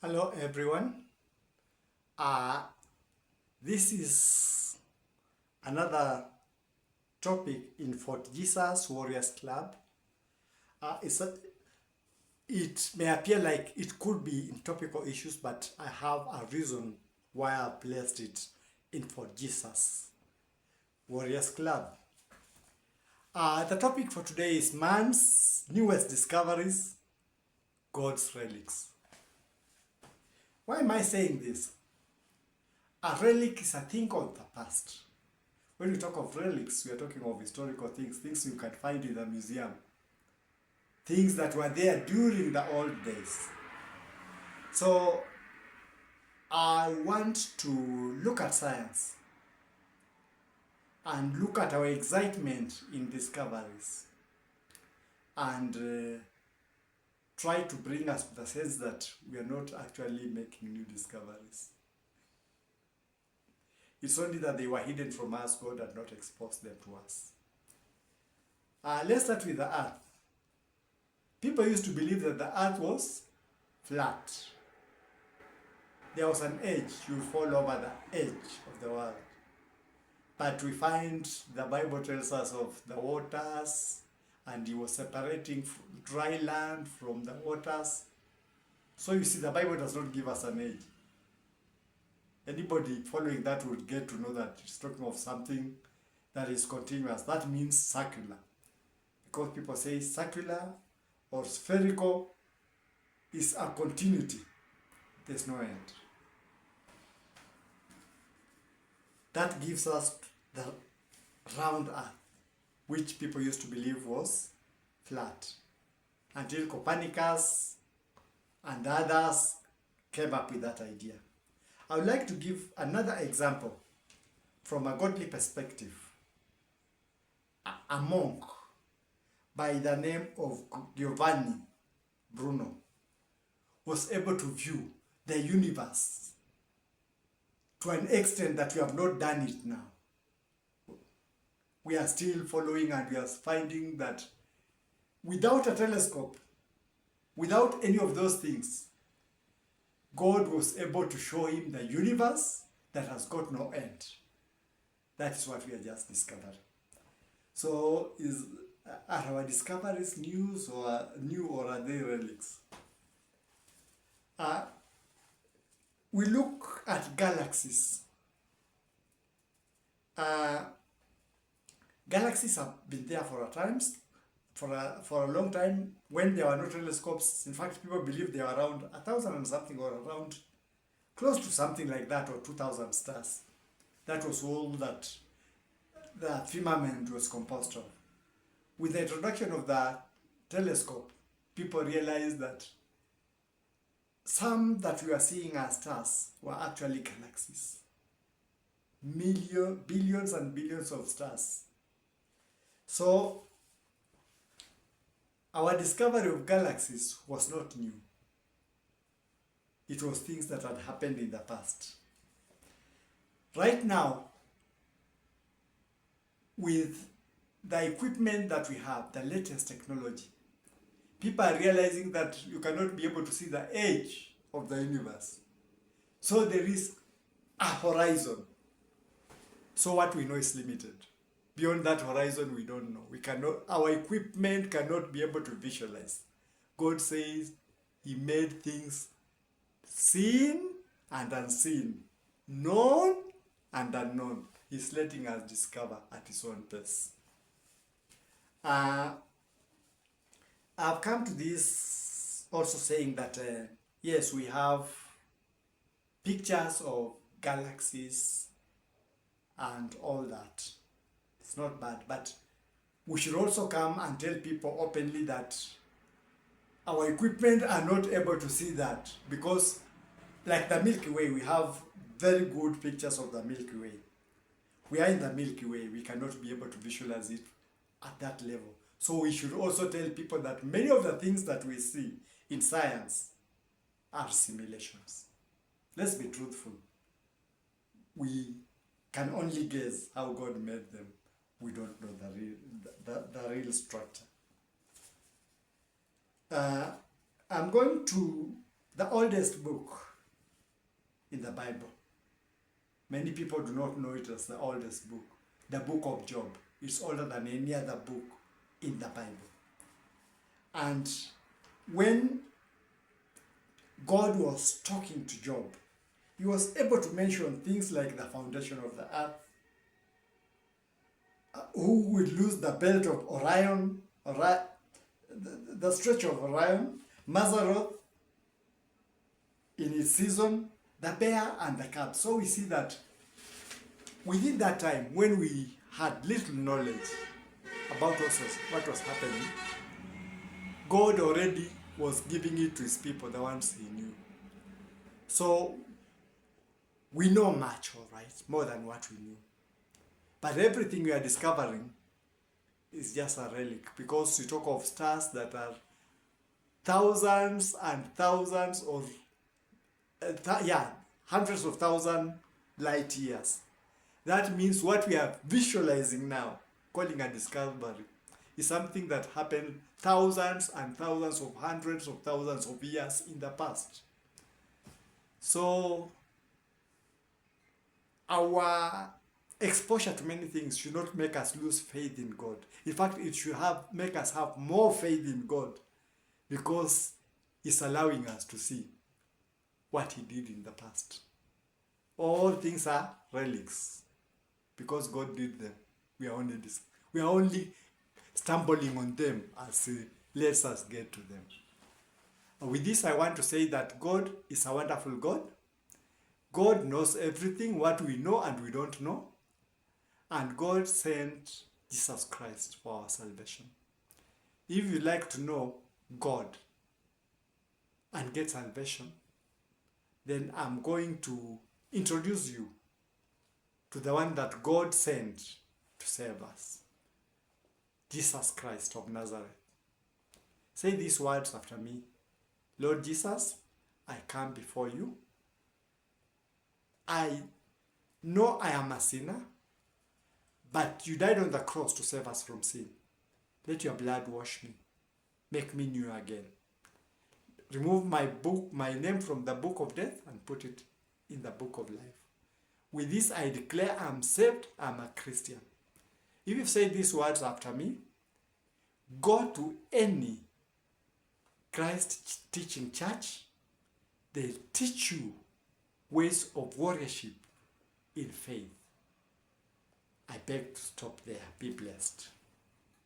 Hello everyone. Uh, this is another topic in Fort Jesus Warriors Club. It may appear like it could be in topical issues, but I have a reason why I placed it in Fort Jesus Warriors Club. The topic for today is man's newest discoveries, God's relics. Why am I saying this? A relic is a thing of the past. When we talk of relics, we are talking of historical things, things you can find in the museum, things that were there during the old days. So I want to look at science and look at our excitement in discoveries and try to bring us to the sense that we are not actually making new discoveries. It's only that they were hidden from us, God had not exposed them to us. Let's start with the earth. People used to believe that the earth was flat. There was an edge, you fall over the edge of the world. But we find the Bible tells us of the waters, and he was separating dry land from the waters. So you see, the Bible does not give us an edge. Anybody following that would get to know that it's talking of something that is continuous. That means circular. Because people say circular or spherical is a continuity. There's no end. That gives us the round earth, which people used to believe was flat. Until Copernicus and others came up with that idea. I would like to give another example from a godly perspective. A monk by the name of Giovanni Bruno was able to view the universe to an extent that we have not done it now. We are still following and we are finding that without a telescope, without any of those things, God was able to show him the universe that has got no end. That is what we are just discovering. So, are our discoveries new or are they relics? We look at galaxies. Galaxies have been there for a long time when there were no telescopes. In fact, people believe they are around 1,000 and something, or around close to something like that, or 2,000 stars. That was all that the firmament was composed of. With the introduction of the telescope, people realized that some that we are seeing as stars were actually galaxies. Billions and billions of stars. So, our discovery of galaxies was not new. It was things that had happened in the past. Right now, with the equipment that we have, the latest technology, people are realizing that you cannot be able to see the edge of the universe. So there is a horizon. So what we know is limited. Beyond that horizon, we don't know. Our equipment cannot be able to visualize. God says he made things seen and unseen, known and unknown. He's letting us discover at his own pace. I've come to this also saying that, yes, we have pictures of galaxies and all that. It's not bad, but we should also come and tell people openly that our equipment are not able to see that, because like the Milky Way, we have very good pictures of the Milky Way. We are in the Milky Way, we cannot be able to visualize it at that level. So we should also tell people that many of the things that we see in science are simulations. Let's be truthful. We can only guess how God made them. We don't know the real structure. I'm going to the oldest book in the Bible. Many people do not know it as the oldest book. The book of Job. It's older than any other book in the Bible. And when God was talking to Job, he was able to mention things like the foundation of the earth, who would lose the belt of Orion, the stretch of Orion, Mazzaroth in its season, the bear and the cub. So we see that within that time, when we had little knowledge about what was happening, God already was giving it to his people, the ones he knew. So we know much, all right, more than what we knew. But everything we are discovering is just a relic, because we talk of stars that are thousands and thousands or hundreds of thousand light years. That means what we are visualizing now, calling a discovery, is something that happened thousands and thousands of hundreds of thousands of years in the past. So our exposure to many things should not make us lose faith in God. In fact, it should make us have more faith in God, because he's allowing us to see what he did in the past. All things are relics, because God did them. We are only stumbling on them as he lets us get to them. With this, I want to say that God is a wonderful God. God knows everything, what we know and we don't know. And God sent Jesus Christ for our salvation. If you like to know God and get salvation, then I'm going to introduce you to the one that God sent to save us. Jesus Christ of Nazareth. Say these words after me. Lord Jesus, I come before you. I know I am a sinner, but you died on the cross to save us from sin. Let your blood wash me. Make me new again. Remove my name from the book of death and put it in the book of life. With this, I declare I'm saved, I'm a Christian. If you say these words after me, go to any Christ teaching church. They teach you ways of worship in faith. I beg to stop there. Be blessed.